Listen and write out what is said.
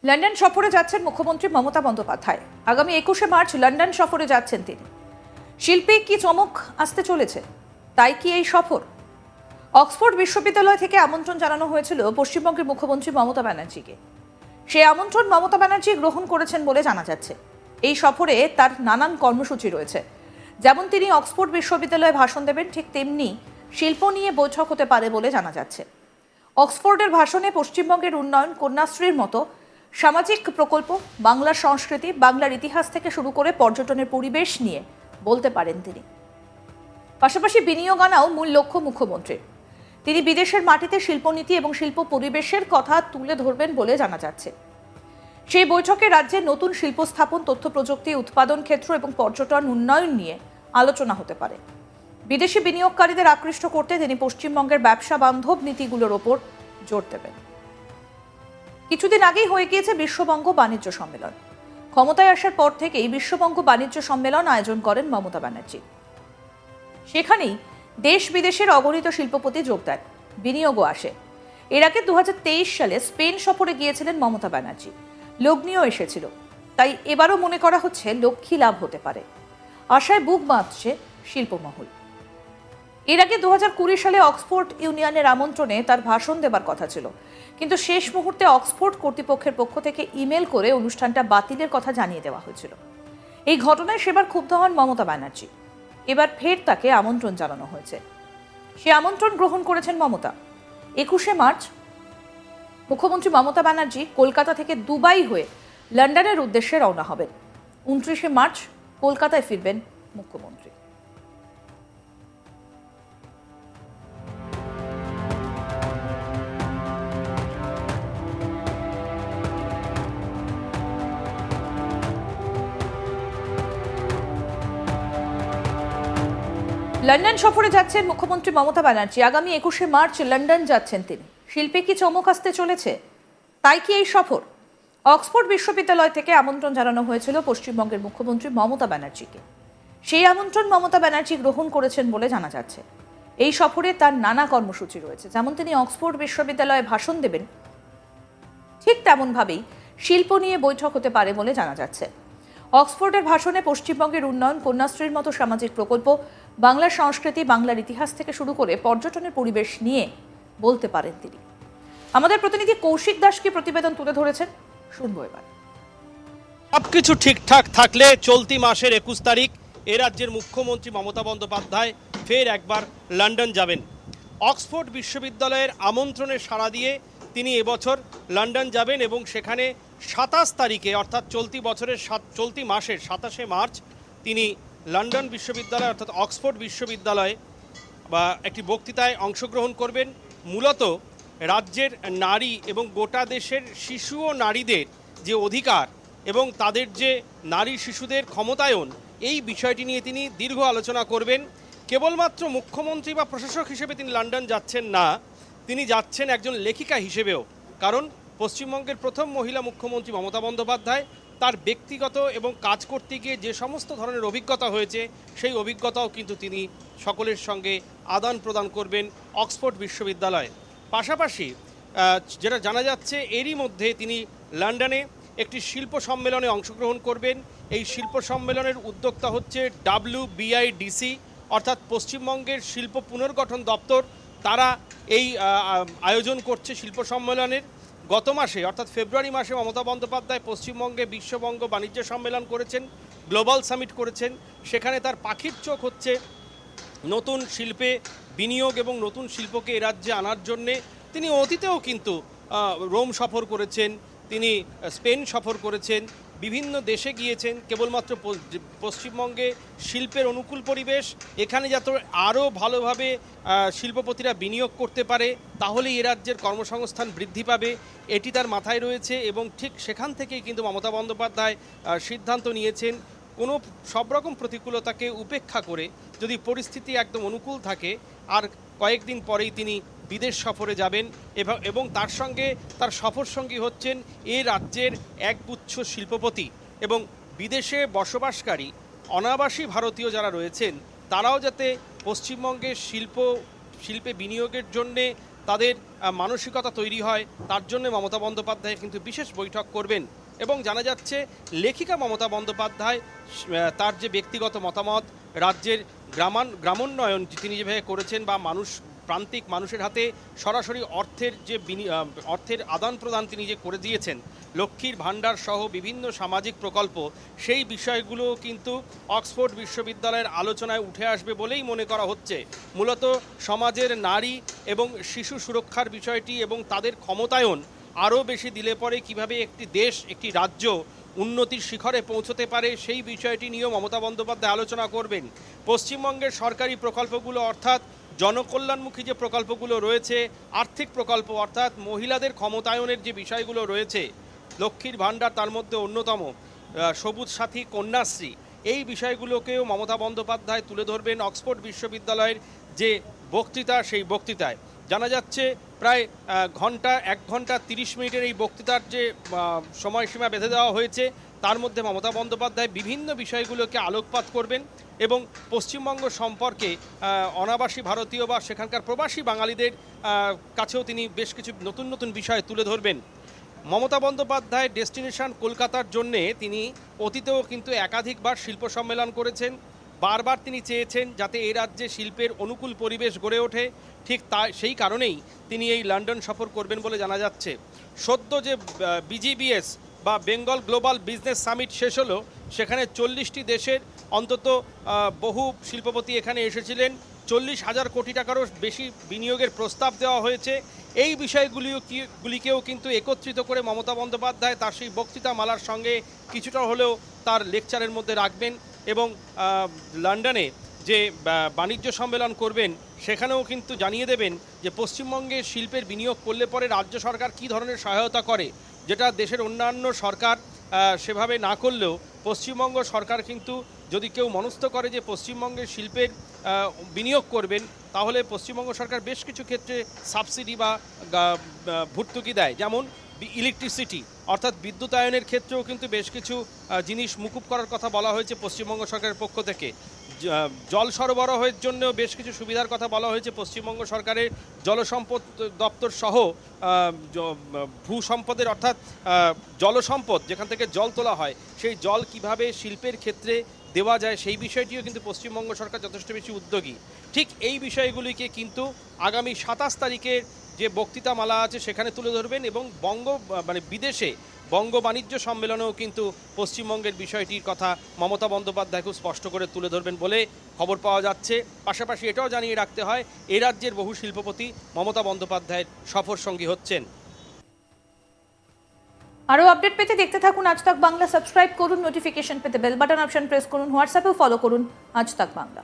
London সফরে যাচ্ছেন মুখ্যমন্ত্রী মমতা বন্দ্যোপাধ্যায়। আগামী 21শে মার্চ লন্ডন সফরে যাচ্ছেন তিনি। শিল্পী কি চমক আসতে চলেছে, তাই কি এই সফর? অক্সফোর্ড বিশ্ববিদ্যালয় থেকে আমন্ত্রণ জানানো হয়েছিল পশ্চিমবঙ্গের মুখ্যমন্ত্রী মমতা ব্যানার্জিকে। সেই আমন্ত্রণ মমতা ব্যানার্জি গ্রহণ করেছেন বলে জানা যাচ্ছে। এই সফরে তার নানান কর্মসূচি রয়েছে। যেমন তিনি অক্সফোর্ড বিশ্ববিদ্যালয়ে ভাষণ দেবেন, ঠিক তেমনি শিল্প নিয়ে বৈঠক হতে পারে বলে জানা যাচ্ছে। অক্সফোর্ডের ভাষণে পশ্চিমবঙ্গের উন্নয়ন, কন্যাশ্রীর মতো সামাজিক প্রকল্প, বাংলার সংস্কৃতি, বাংলার ইতিহাস থেকে শুরু করে পর্যটনের পরিবেশ নিয়ে বলতে পারেন তিনি। পাশাপাশি বিনিয়োগ আনাও মূল লক্ষ্য মুখ্যমন্ত্রীর। তিনি বিদেশের মাটিতে শিল্পনীতি এবং শিল্প পরিবেশের কথা তুলে ধরবেন বলে জানা যাচ্ছে। সেই বৈঠকে রাজ্যের নতুন শিল্প স্থাপন, তথ্য প্রযুক্তি, উৎপাদন ক্ষেত্র এবং পর্যটন উন্নয়ন নিয়ে আলোচনা হতে পারে। বিদেশি বিনিয়োগকারীদের আকৃষ্ট করতে তিনি পশ্চিমবঙ্গের ব্যবসা বান্ধব নীতিগুলোর ওপর জোর দেবেন। কিছুদিন আগেই হয়ে গিয়েছে বিশ্ববঙ্গ বাণিজ্য সম্মেলন। ক্ষমতায় আসার পর থেকেই বিশ্ববঙ্গ বাণিজ্য সম্মেলন আয়োজন করেন মমতা ব্যানার্জি। সেখানেই দেশ বিদেশের অগণিত শিল্পপতি যোগ দেন, বিনিয়োগও আসে। এর আগে 2023 সালে স্পেন সফরে গিয়েছিলেন মমতা ব্যানার্জি। লগ্নিও এসেছিল। তাই এবারও মনে করা হচ্ছে লক্ষ্মী লাভ হতে পারে। আশায় বুক বাঁধছে শিল্পমহল। এর আগে 2020 সালে অক্সফোর্ড ইউনিয়নের আমন্ত্রণে তার ভাষণ দেবার কথা ছিল, কিন্তু শেষ মুহূর্তে অক্সফোর্ড কর্তৃপক্ষের পক্ষ থেকে ইমেল করে অনুষ্ঠানটা বাতিলের কথা জানিয়ে দেওয়া হয়েছিল। এই ঘটনায় সেবার ক্ষুব্ধ হন মমতা ব্যানার্জি। এবার ফের তাকে আমন্ত্রণ জানানো হয়েছে। সে আমন্ত্রণ গ্রহণ করেছেন মমতা। 21শে মার্চ মুখ্যমন্ত্রী মমতা ব্যানার্জি কলকাতা থেকে দুবাই হয়ে লন্ডনের উদ্দেশ্যে রওনা হবেন। 29শে মার্চ কলকাতায় ফিরবেন মুখ্যমন্ত্রী। লন্ডন সফরে যাচ্ছেন মুখ্যমন্ত্রী মমতা ব্যানার্জি। আগামী 21শে মার্চ লন্ডন যাচ্ছেন তিনি। শিল্পে কি চমক আসতে চলেছে, তাই কি এই সফর? অক্সফোর্ড বিশ্ববিদ্যালয় থেকে আমন্ত্রণ জানানো হয়েছিল পশ্চিমবঙ্গের মুখ্যমন্ত্রী মমতা ব্যানার্জিকে। সেই আমন্ত্রণ মমতা ব্যানার্জি গ্রহণ করেছেন বলে জানা যাচ্ছে। এই সফরে তার নানা কর্মসূচি রয়েছে। যেমন তিনি অক্সফোর্ড বিশ্ববিদ্যালয়ে ভাষণ দেবেন, ঠিক তেমনভাবেই শিল্প নিয়ে বৈঠক হতে পারে বলে জানা যাচ্ছে। অক্সফোর্ডের ভাষণে পশ্চিমবঙ্গের উন্নয়ন, কন্যাশ্রীর মতো সামাজিক প্রকল্প, বাংলার সংস্কৃতি, বাংলার ইতিহাস থেকে শুরু করে পর্যটনের পরিবেশ নিয়ে বলতে পারেন তিনি। আমাদের প্রতিনিধি কৌশিক দাস কি প্রতিবেদন তুলে ধরেছেন, শুনবো এবার। সবকিছু ঠিকঠাক থাকলে চলতি মাসের 21 তারিখ এ রাজ্যের মুখ্যমন্ত্রী মমতা বন্দ্যোপাধ্যায় ফের একবার লন্ডন যাবেন। অক্সফোর্ড বিশ্ববিদ্যালয়ের আমন্ত্রণে সাড়া দিয়ে তিনি এবছর লন্ডন যাবেন এবং সেখানে 27 তারিখে অর্থাৎ চলতি মাসের 27শে মার্চ তিনি লন্ডন বিশ্ববিদ্যালয় অর্থাৎ অক্সফোর্ড বিশ্ববিদ্যালয়ে বা একটি বক্তৃতায় অংশগ্রহণ করবেন। মূলত রাজ্যের নারী এবং গোটা দেশের শিশু ও নারীদের যে অধিকার এবং তাদের যে নারী শিশুদের ক্ষমতায়ন, এই বিষয়টি নিয়ে তিনি দীর্ঘ আলোচনা করবেন। কেবলমাত্র মুখ্যমন্ত্রী বা প্রশাসক হিসেবে তিনি লন্ডন যাচ্ছেন না, তিনি যাচ্ছেন একজন লেখিকা হিসেবেও। কারণ পশ্চিমবঙ্গের প্রথম মহিলা মুখ্যমন্ত্রী মমতা বন্দ্যোপাধ্যায় তার ব্যক্তিগত এবং কাজ করতে গিয়ে যে সমস্ত ধরনের অভিজ্ঞতা হয়েছে, সেই অভিজ্ঞতাও কিন্তু তিনি সকলের সঙ্গে আদান প্রদান করবেন অক্সফোর্ড বিশ্ববিদ্যালয়ে। পাশাপাশি যেটা জানা যাচ্ছে, এরই মধ্যে তিনি লন্ডনে একটি শিল্প সম্মেলনে অংশগ্রহণ করবেন। এই শিল্প সম্মেলনের উদ্যোক্তা হচ্ছে WBIDC অর্থাৎ পশ্চিমবঙ্গের শিল্প পুনর্গঠন দপ্তর। তারা এই আয়োজন করছে শিল্প সম্মেলনের। গত মাসে অর্থাৎ ফেব্রুয়ারি মাসে মমতা বন্দ্যোপাধ্যায় পশ্চিমবঙ্গে বিশ্ববঙ্গ বাণিজ্য সম্মেলন করেছেন, গ্লোবাল সামিট করেছেন। সেখানে তার পাখির চোখ হচ্ছে নতুন শিল্পে বিনিয়োগ এবং নতুন শিল্পকে এ রাজ্যে আনার জন্যে। তিনি অতীতেও কিন্তু রোম সফর করেছেন, তিনি স্পেন সফর করেছেন, বিভিন্ন দেশে গিয়েছেন। কেবলমাত্র পশ্চিমবঙ্গে শিল্পের অনুকূল পরিবেশ, এখানে যাতে আরও ভালোভাবে শিল্পপতিরা বিনিয়োগ করতে পারে, তাহলেই এ রাজ্যের কর্মসংস্থান বৃদ্ধি পাবে, এটি তার মাথায় রয়েছে। এবং ঠিক সেখান থেকেই কিন্তু মমতা বন্দ্যোপাধ্যায় সিদ্ধান্ত নিয়েছেন সব রকম প্রতিকূলতাকে উপেক্ষা করে যদি পরিস্থিতি একদম অনুকূল থাকে, আর কয়েকদিন পরেই তিনি বিদেশ সফরে যাবেন এবং তার সঙ্গে তার সফর সঙ্গী হচ্ছেন এ রাজ্যের একগুচ্ছ শিল্পপতি এবং বিদেশে বসবাসকারী অনাবাসী ভারতীয় যারা রয়েছেন, তারাও যাতে পশ্চিমবঙ্গের শিল্পে বিনিয়োগের জন্যে তাদের মানসিকতা তৈরি হয় তার জন্য মমতা বন্দ্যোপাধ্যায় কিন্তু বিশেষ বৈঠক করবেন। এবং জানা যাচ্ছে লেখিকা মমতা বন্দ্যোপাধ্যায় তার যে ব্যক্তিগত মতামত, রাজ্যের গ্রামোন্নয়ন তিনি যেভাবে করেছেন বা প্রান্তিক মানুষের হাতে সরাসরি অর্থের আদান প্রদান তিনি যে করে দিয়েছেন, লক্ষ্মীর ভাণ্ডার সহ বিভিন্ন সামাজিক প্রকল্প, সেই বিষয়গুলো কিন্তু অক্সফোর্ড বিশ্ববিদ্যালয়ের আলোচনায় উঠে আসবে বলেই মনে করা হচ্ছে। মূলত সমাজের নারী এবং শিশু সুরক্ষার বিষয়টি এবং তাদের ক্ষমতায়ন আরও বেশি দিলে পরে কিভাবে একটি দেশ, একটি রাজ্য উন্নতির শিখরে পৌঁছতে পারে, সেই বিষয়টি নিয়েও মমতা বন্দ্যোপাধ্যায় আলোচনা করবেন। পশ্চিমবঙ্গের সরকারি প্রকল্পগুলো অর্থাৎ জনকল্যাণমুখী যে প্রকল্পগুলো রয়েছে, আর্থিক প্রকল্প অর্থাৎ মহিলাদের ক্ষমতায়নের যে বিষয়গুলো রয়েছে, লক্ষ্মীর ভাণ্ডার তার মধ্যে অন্যতম, সবুজ সাথী, কন্যাশ্রী, এই বিষয়গুলোকেও মমতা বন্দ্যোপাধ্যায় তুলে ধরবেন অক্সফোর্ড বিশ্ববিদ্যালয়ের যে বক্তৃতা, সেই বক্তৃতায়। জানা যাচ্ছে প্রায় 1 ঘন্টা 30 মিনিটের এই বক্তৃতার যে সময়সীমা বেঁধে দেওয়া হয়েছে, তার মধ্যে মমতা বন্দ্যোপাধ্যায় বিভিন্ন বিষয়গুলোকে আলোকপাত করবেন এবং পশ্চিমবঙ্গ সম্পর্কে অনাবাসী ভারতীয় বা সেখানকার প্রবাসী বাঙালিদের কাছেও তিনি বেশ কিছু নতুন নতুন বিষয় তুলে ধরবেন। মমতা বন্দ্যোপাধ্যায় ডেস্টিনেশন কলকাতার জন্যে তিনি অতীতেও কিন্তু একাধিকবার শিল্প সম্মেলন করেছেন। বারবার তিনি চেয়েছেন যাতে এই রাজ্যে শিল্পের অনুকূল পরিবেশ গড়ে ওঠে, ঠিক সেই কারণেই তিনি এই লন্ডন সফর করবেন বলে জানা যাচ্ছে। সদ্য যে বিজিবিএস বা বেঙ্গল গ্লোবাল বিজনেস সামিট শেষ হলো, সেখানে 40টি দেশের অন্তত বহু শিল্পপতি এখানে এসেছিলেন। 40,000 কোটি টাকারও বেশি বিনিয়োগের প্রস্তাব দেওয়া হয়েছে। এই বিষয়গুলিকেও কিন্তু একত্রিত করে মমতা বন্দ্যোপাধ্যায় তার সেই বক্তৃতা মালার সঙ্গে কিছুটা হলেও তার লেকচারের মধ্যে রাখবেন এবং লন্ডনে যে বাণিজ্য সম্মেলন করবেন সেখানেও কিন্তু জানিয়ে দেবেন যে পশ্চিমবঙ্গে শিল্পের বিনিয়োগ করলে পরে রাজ্য সরকার কী ধরনের সহায়তা করে, যেটা দেশের অন্যান্য সরকার সেভাবে না করলেও পশ্চিমবঙ্গ সরকার কিন্তু যদি কেউ মনস্থ করে যে পশ্চিমবঙ্গের শিল্পের বিনিয়োগ করবেন, তাহলে পশ্চিমবঙ্গ সরকার বেশ কিছু ক্ষেত্রে সাবসিডি বা ভর্তুকি দেয়। যেমন ইলেকট্রিসিটি অর্থাৎ বিদ্যুতায়নের ক্ষেত্রেও কিন্তু বেশ কিছু জিনিস মুকুব করার কথা বলা হয়েছে পশ্চিমবঙ্গ সরকারের পক্ষ থেকে। জল সরবরাহের জন্যও বেশ কিছু সুবিধার কথা বলা হয়েছে পশ্চিমবঙ্গ সরকারের। জলসম্পদ দপ্তর সহ ভূসম্পদের অর্থাৎ জলসম্পদ, যেখান থেকে জল তোলা হয়, সেই জল কিভাবে শিল্পের ক্ষেত্রে দেওয়া যায়, সেই বিষয়টিও কিন্তু পশ্চিমবঙ্গ সরকার যথেষ্ট বেশি উদ্যোগী। ঠিক এই বিষয়গুলিকে কিন্তু আগামী 27 তারিখের যে বক্তৃতামালা আছে সেখানে তুলে ধরবেন এবং বিদেশে বঙ্গ বাণিজ্য সম্মেলনেও কিন্তু পশ্চিমবঙ্গের বিষয়টির কথা মমতা বন্দ্যোপাধ্যায় খুব স্পষ্ট করে তুলে ধরবেন বলে খবর পাওয়া যাচ্ছে। পাশাপাশি এটাও জানিয়ে রাখতে হয়, এ রাজ্যের বহু শিল্পপতি মমতা বন্দ্যোপাধ্যায়ের সফর সঙ্গী হচ্ছেন। আরও আপডেট পেতে দেখতে থাকুন আজ তাক বাংলা। সাবস্ক্রাইব করুন, নোটিফিকেশন পেতে বেল বাটন অপশন প্রেস করুন, হোয়াটসঅ্যাপেও ফলো করুন আজ তাক বাংলা।